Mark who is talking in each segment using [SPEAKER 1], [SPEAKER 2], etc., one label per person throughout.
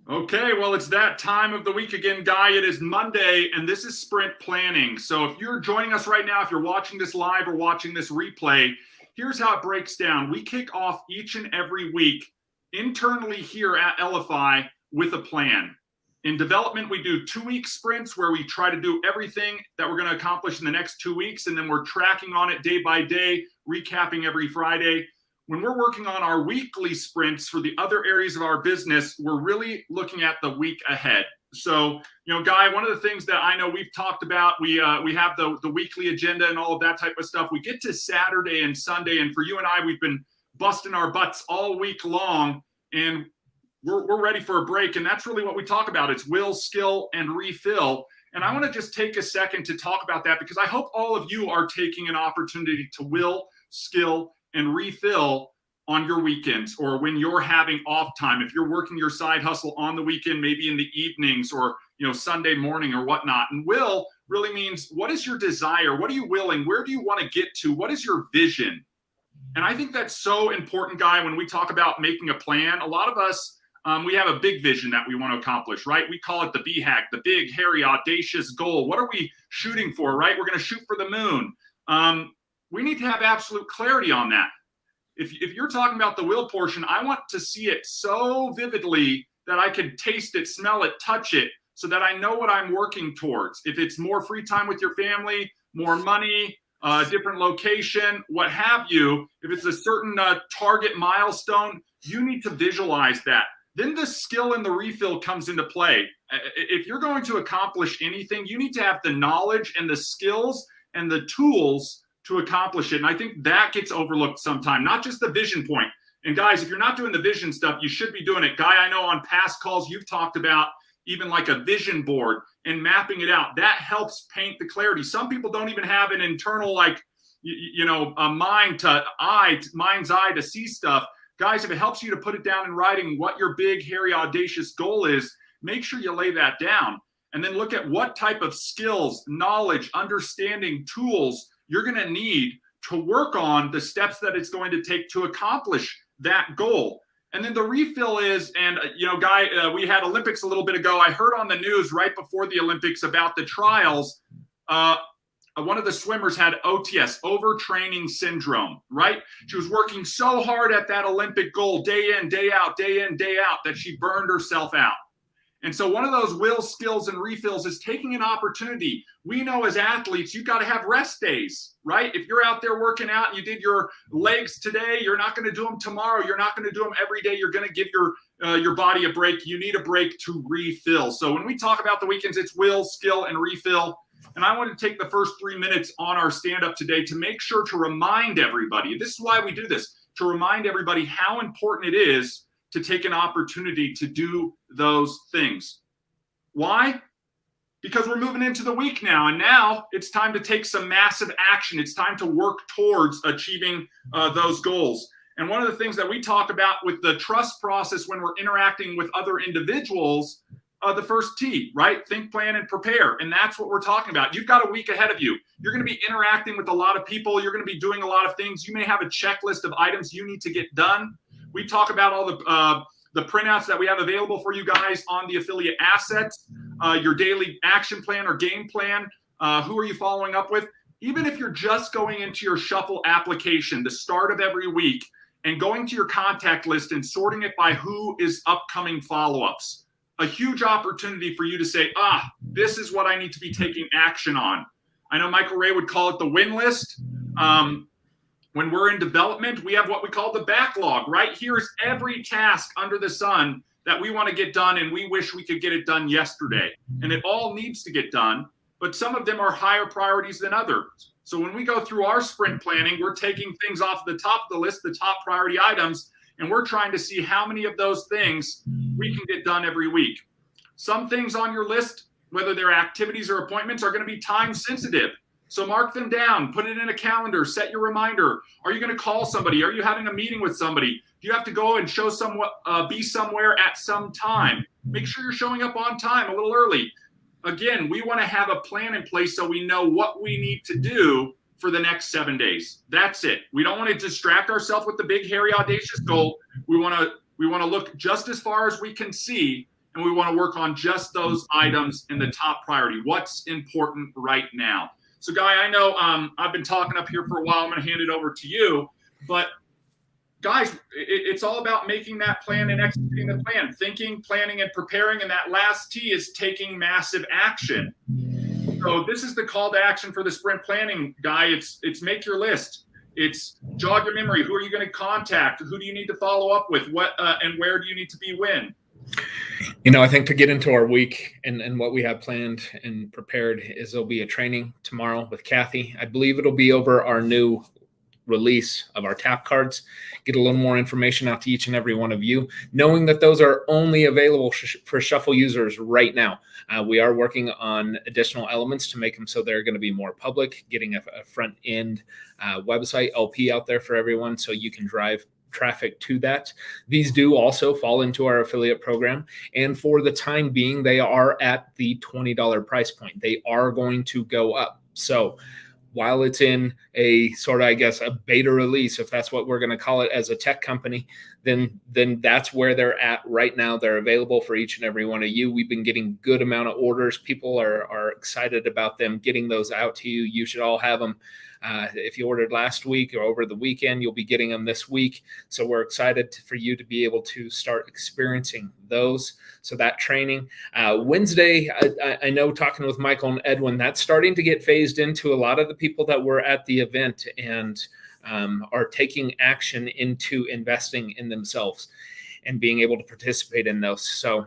[SPEAKER 1] Okay, well, it's that time of the week again, Guy. It is Monday, and this is sprint planning. So if you're joining us right now, if you're watching this live or watching this replay, here's how it breaks down. We kick off each and every week internally here at Elify with a plan. In development, we do 2-week sprints where we try to do everything that we're going to accomplish in the next 2 weeks, and then we're tracking on it day by day, recapping every Friday. When we're working on our weekly sprints for the other areas of our business, we're really looking at the week ahead. So, Guy, one of the things that I know we've talked about, we have the weekly agenda and all of that type of stuff. We get to Saturday and Sunday, and for you and I, we've been busting our butts all week long, and we're ready for a break. And that's really what we talk about. It's will, skill, and refill. And I want to just take a second to talk about that because I hope all of you are taking an opportunity to will, skill, and refill on your weekends or when you're having off time. If you're working your side hustle on the weekend, maybe in the evenings or Sunday morning or whatnot. And will really means, what is your desire? What are you willing? Where do you want to get to? What is your vision? And I think that's so important, Guy, when we talk about making a plan. A lot of us, we have a big vision that we want to accomplish, right? We call it the BHAG, the big, hairy, audacious goal. What are we shooting for, right? We're going to shoot for the moon. We need to have absolute clarity on that. If you're talking about the will portion, I want to see it so vividly that I can taste it, smell it, touch it, so that I know what I'm working towards. If it's more free time with your family, more money, different location, what have you, if it's a certain target milestone, you need to visualize that. Then the skill and the refill comes into play. If you're going to accomplish anything, you need to have the knowledge and the skills and the tools to accomplish it. And I think that gets overlooked sometime, not just the vision point. And guys, if you're not doing the vision stuff, you should be doing it. Guy, I know on past calls you've talked about even like a vision board and mapping it out. That helps paint the clarity. Some people don't even have an internal, like, a mind's eye to see stuff. Guys, if it helps you to put it down in writing what your big, hairy, audacious goal is, make sure you lay that down. And then look at what type of skills, knowledge, understanding, tools you're going to need to work on the steps that it's going to take to accomplish that goal. And then the refill is, and Guy, we had Olympics a little bit ago. I heard on the news right before the Olympics about the trials. One of the swimmers had OTS, overtraining syndrome, right? She was working so hard at that Olympic goal, day in, day out, that she burned herself out. And so one of those will, skills, and refills is taking an opportunity. We know as athletes, you've got to have rest days, right? If you're out there working out and you did your legs today, you're not going to do them tomorrow. You're not going to do them every day. You're going to give your body a break. You need a break to refill. So when we talk about the weekends, it's will, skill, and refill. And I want to take the first 3 minutes on our stand-up today to make sure to remind everybody, this is why we do this, to remind everybody how important it is to take an opportunity to do those things. Why? Because we're moving into the week now, and now it's time to take some massive action. It's time to work towards achieving those goals. And one of the things that we talk about with the trust process when we're interacting with other individuals, the first T, right? Think, plan, and prepare. And that's what we're talking about. You've got a week ahead of you. You're going to be interacting with a lot of people. You're going to be doing a lot of things. You may have a checklist of items you need to get done. We talk about all the printouts that we have available for you guys on the affiliate assets, your daily action plan or game plan. Who are you following up with? Even if you're just going into your shuffle application, the start of every week, and going to your contact list and sorting it by who is upcoming follow-ups. A huge opportunity for you to say, this is what I need to be taking action on. I know Michael Ray would call it the win list. When we're in development, we have what we call the backlog, right? Here's every task under the sun that we want to get done, and we wish we could get it done yesterday. And it all needs to get done, but some of them are higher priorities than others. So when we go through our sprint planning, we're taking things off the top of the list, the top priority items, and we're trying to see how many of those things we can get done every week. Some things on your list, whether they're activities or appointments, are going to be time sensitive. So mark them down, put it in a calendar, set your reminder. Are you going to call somebody? Are you having a meeting with somebody? Do you have to go and be somewhere at some time? Make sure you're showing up on time, a little early. Again, we want to have a plan in place so we know what we need to do for the next 7 days. That's it. We don't want to distract ourselves with the big, hairy, audacious goal. We want to look just as far as we can see, and and we want to work on just those items in the top priority. What's important right now? So, Guy, I know I've been talking up here for a while. I'm going to hand it over to you. But, guys, it's all about making that plan and executing the plan. Thinking, planning, and preparing. And that last T is taking massive action. So this is the call to action for the sprint planning, Guy. It's make your list. It's jog your memory. Who are you going to contact? Who do you need to follow up with? What and where do you need to be when?
[SPEAKER 2] I think to get into our week and what we have planned and prepared is there'll be a training tomorrow with Kathy. I believe it'll be over our new release of our tap cards, get a little more information out to each and every one of you, knowing that those are only available for Shuffle users right now. We are working on additional elements to make them so they're going to be more public, getting a front end website LP out there for everyone so you can drive traffic to that. These do also fall into our affiliate program. And for the time being, they are at the $20 price point. They are going to go up. So while it's in a sort of, I guess, a beta release, if that's what we're going to call it as a tech company, then that's where they're at right now. They're available for each and every one of you. We've been getting good amount of orders. People are excited about them, getting those out to you. You should all have them. If you ordered last week or over the weekend, you'll be getting them this week. So we're excited for you to be able to start experiencing those. So that training Wednesday, I know talking with Michael and Edwin, that's starting to get phased into a lot of the people that were at the event and are taking action into investing in themselves and being able to participate in those. So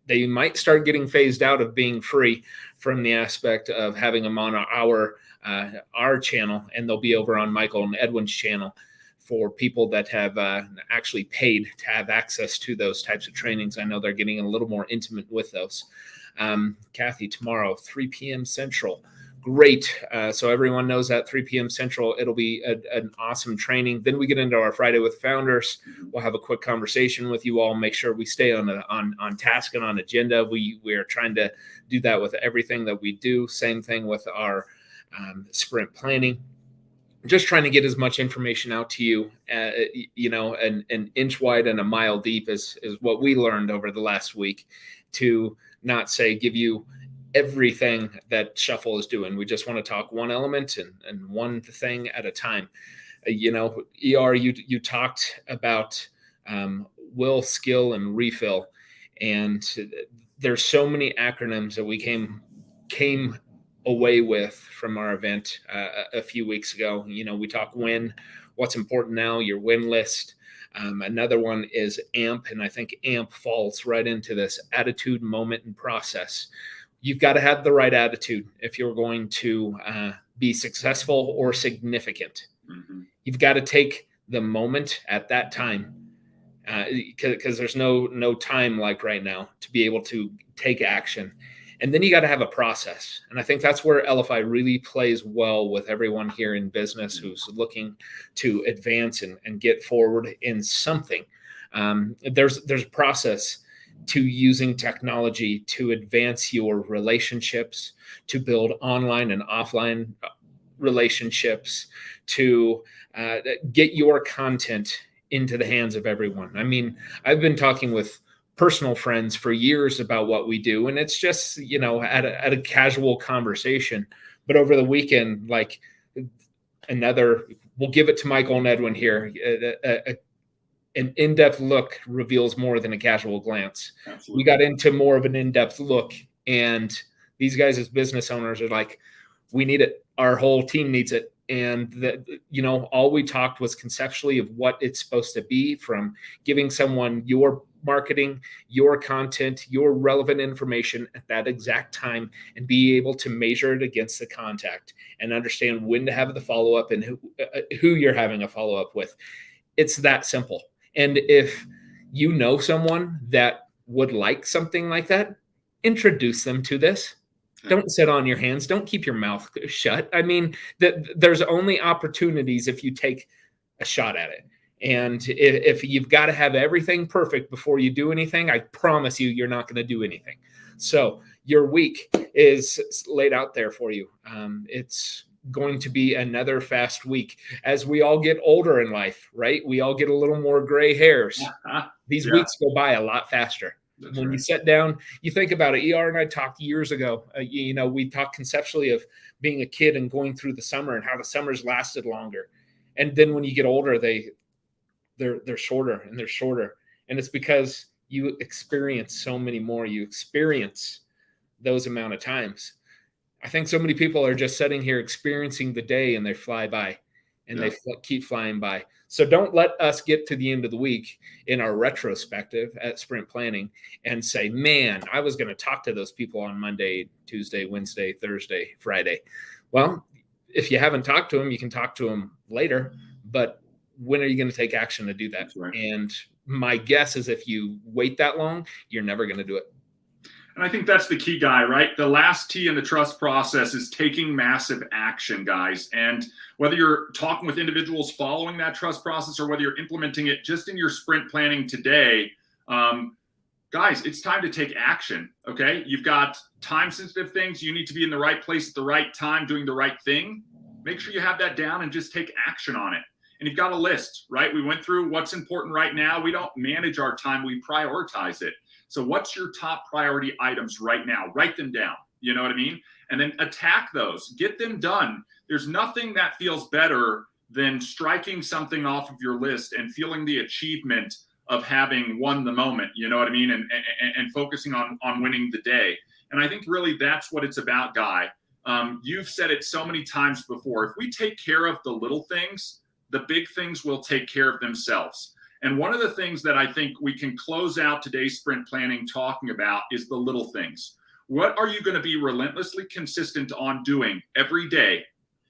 [SPEAKER 2] they might start getting phased out of being free from the aspect of having them on our channel, and they'll be over on Michael and Edwin's channel for people that have actually paid to have access to those types of trainings. I know they're getting a little more intimate with those. Kathy, tomorrow, 3 p.m. Central. Great. So everyone knows that 3 p.m. Central, it'll be an awesome training. Then we get into our Friday with Founders. We'll have a quick conversation with you all, make sure we stay on task and on agenda. We are trying to do that with everything that we do. Same thing with our sprint planning. Just trying to get as much information out to you, an inch wide and a mile deep is what we learned over the last week, to not say give you everything that Shuffle is doing. We just want to talk one element and one thing at a time. ER, you talked about will, skill, and refill, and there's so many acronyms that we came away with from our event a few weeks ago. We talk win, what's important now, your win list. Another one is AMP, and I think AMP falls right into this attitude, moment, and process. You've got to have the right attitude if you're going to be successful or significant. Mm-hmm. You've got to take the moment at that time, because there's no time like right now to be able to take action. And then you got to have a process. And I think that's where Elify really plays well with everyone here in business who's looking to advance and get forward in something. There's a process to using technology to advance your relationships, to build online and offline relationships, to get your content into the hands of everyone. I mean, I've been talking with personal friends for years about what we do, and it's just, at a casual conversation. But over the weekend, like we'll give it to Michael and Edwin here. An in-depth look reveals more than a casual glance. Absolutely. We got into more of an in-depth look, and these guys as business owners are like, we need it. Our whole team needs it. And all we talked was conceptually of what it's supposed to be, from giving someone your marketing, your content, your relevant information at that exact time, and be able to measure it against the contact and understand when to have the follow-up and who you're having a follow-up with. It's that simple. And if you know someone that would like something like that, introduce them to this. Don't sit on your hands. Don't keep your mouth shut. I mean, there's only opportunities if you take a shot at it. And if you've got to have everything perfect before you do anything, I promise you're not going to do anything. So your week is laid out there for you. It's going to be another fast week as we all get older in life, right? We all get a little more gray hairs. These weeks go by a lot faster.
[SPEAKER 1] That's
[SPEAKER 2] When you
[SPEAKER 1] right.
[SPEAKER 2] sit down, you think about it. ER and I talked years ago. We talked conceptually of being a kid and going through the summer and how the summers lasted longer. And then when you get older, they're shorter and they're shorter. And it's because you experience so many more. You experience those amount of times. I think so many people are just sitting here experiencing the day and they fly by and
[SPEAKER 1] Yeah.
[SPEAKER 2] they keep flying by. So don't let us get to the end of the week in our retrospective at sprint planning and say, man, I was going to talk to those people on Monday, Tuesday, Wednesday, Thursday, Friday. Well, if you haven't talked to them, you can talk to them later, but when are you going to take action to do that?
[SPEAKER 1] That's right.
[SPEAKER 2] And my guess is if you wait that long, you're never going to do it.
[SPEAKER 1] And I think that's the key, guy, right? The last T in the trust process is taking massive action, guys. And whether you're talking with individuals following that trust process or whether you're implementing it just in your sprint planning today, guys, it's time to take action, okay? You've got time-sensitive things. You need to be in the right place at the right time doing the right thing. Make sure you have that down and just take action on it. And you've got a list, right? We went through what's important right now. We don't manage our time. We prioritize it. So what's your top priority items right now? Write them down. You know what I mean? And then attack those. Get them done. There's nothing that feels better than striking something off of your list and feeling the achievement of having won the moment. You know what I mean? And focusing on winning the day. And I think really that's what it's about, Guy. You've said it so many times before. If we take care of the little things, the big things will take care of themselves. And one of the things that I think we can close out today's sprint planning talking about is the little things. What are you going to be relentlessly consistent on doing every day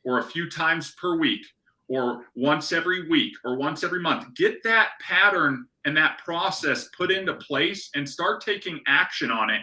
[SPEAKER 1] or a few times per week or once every week or once every month? Get that pattern and that process put into place and start taking action on it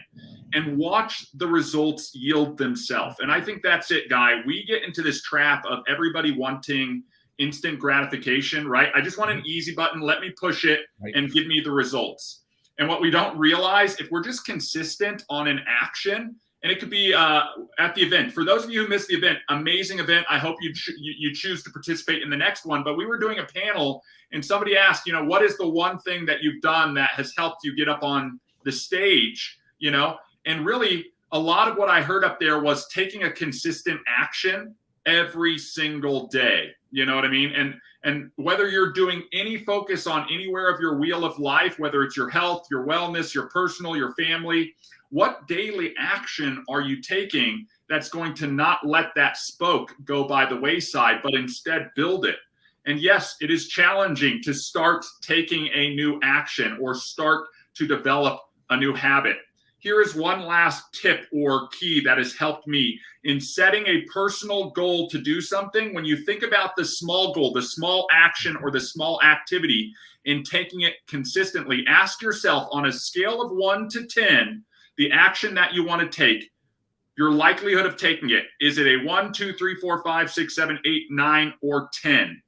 [SPEAKER 1] and watch the results yield themselves. And I think that's it, Guy. We get into this trap of everybody wanting instant gratification, right? I just want an easy button. Let me push it and give me the results. And what we don't realize, if we're just consistent on an action, and it could be at the event. For those of you who missed the event, amazing event. I hope you choose to participate in the next one. But we were doing a panel and somebody asked, what is the one thing that you've done that has helped you get up on the stage, And really a lot of what I heard up there was taking a consistent action every single day. You know what I mean? And whether you're doing any focus on anywhere of your wheel of life, whether it's your health, your wellness, your personal, your family, what daily action are you taking that's going to not let that spoke go by the wayside, but instead build it? And yes, it is challenging to start taking a new action or start to develop a new habit. Here is one last tip or key that has helped me in setting a personal goal to do something. When you think about the small goal, the small action or the small activity, in taking it consistently, ask yourself on a scale of 1 to 10, the action that you want to take, your likelihood of taking it. Is it a 1, 2, 3, 4, 5, 6, 7, 8, 9, or 10?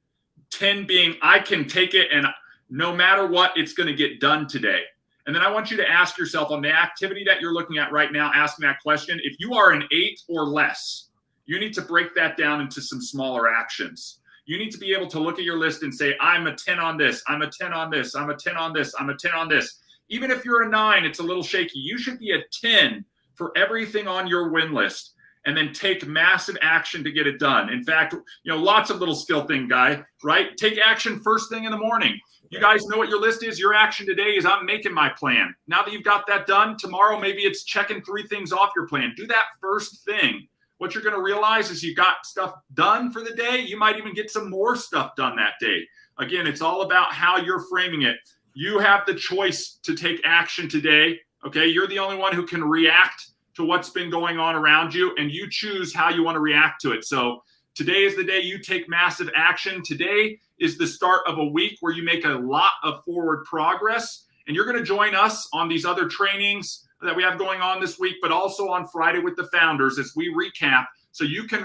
[SPEAKER 1] 10 being I can take it and no matter what, it's going to get done today. And then I want you to ask yourself on the activity that you're looking at right now, asking that question, if you are an 8 or less, you need to break that down into some smaller actions. You need to be able to look at your list and say, I'm a 10 on this, I'm a 10 on this, I'm a 10 on this, I'm a 10 on this. Even if you're a 9, it's a little shaky. You should be a 10 for everything on your win list and then take massive action to get it done. In fact, lots of little skill thing, Guy, right? Take action first thing in the morning. You guys know what your list is. Your action today is I'm making my plan. Now that you've got that done, tomorrow maybe it's checking 3 things off your plan. Do that first thing. What you're going to realize is you got stuff done for the day. You might even get some more stuff done that day. Again, it's all about how you're framing it. You have the choice to take action today. Okay, you're the only one who can react to what's been going on around you, and you choose how you want to react to it. So today is the day you take massive action. Today is the start of a week where you make a lot of forward progress. And you're going to join us on these other trainings that we have going on this week, but also on Friday with the founders as we recap. So you can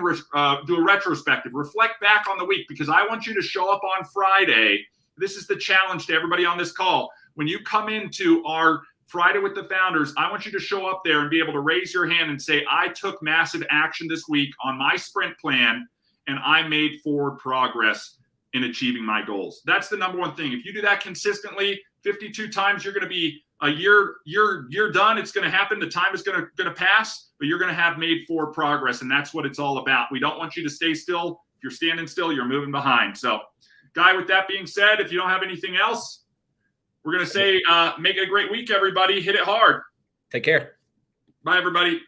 [SPEAKER 1] do a retrospective, reflect back on the week, because I want you to show up on Friday. This is the challenge to everybody on this call. When you come into our Friday with the founders, I want you to show up there and be able to raise your hand and say, I took massive action this week on my sprint plan and I made forward progress in achieving my goals. That's the number one thing. If you do that consistently, 52 times you're going to be a year done. It's going to happen. The time is going to pass, but you're going to have made forward progress, and that's what it's all about. We don't want you to stay still. If you're standing still, you're moving behind. So, Guy, with that being said, if you don't have anything else, we're going to say make it a great week, everybody. Hit it hard.
[SPEAKER 2] Take care.
[SPEAKER 1] Bye, everybody.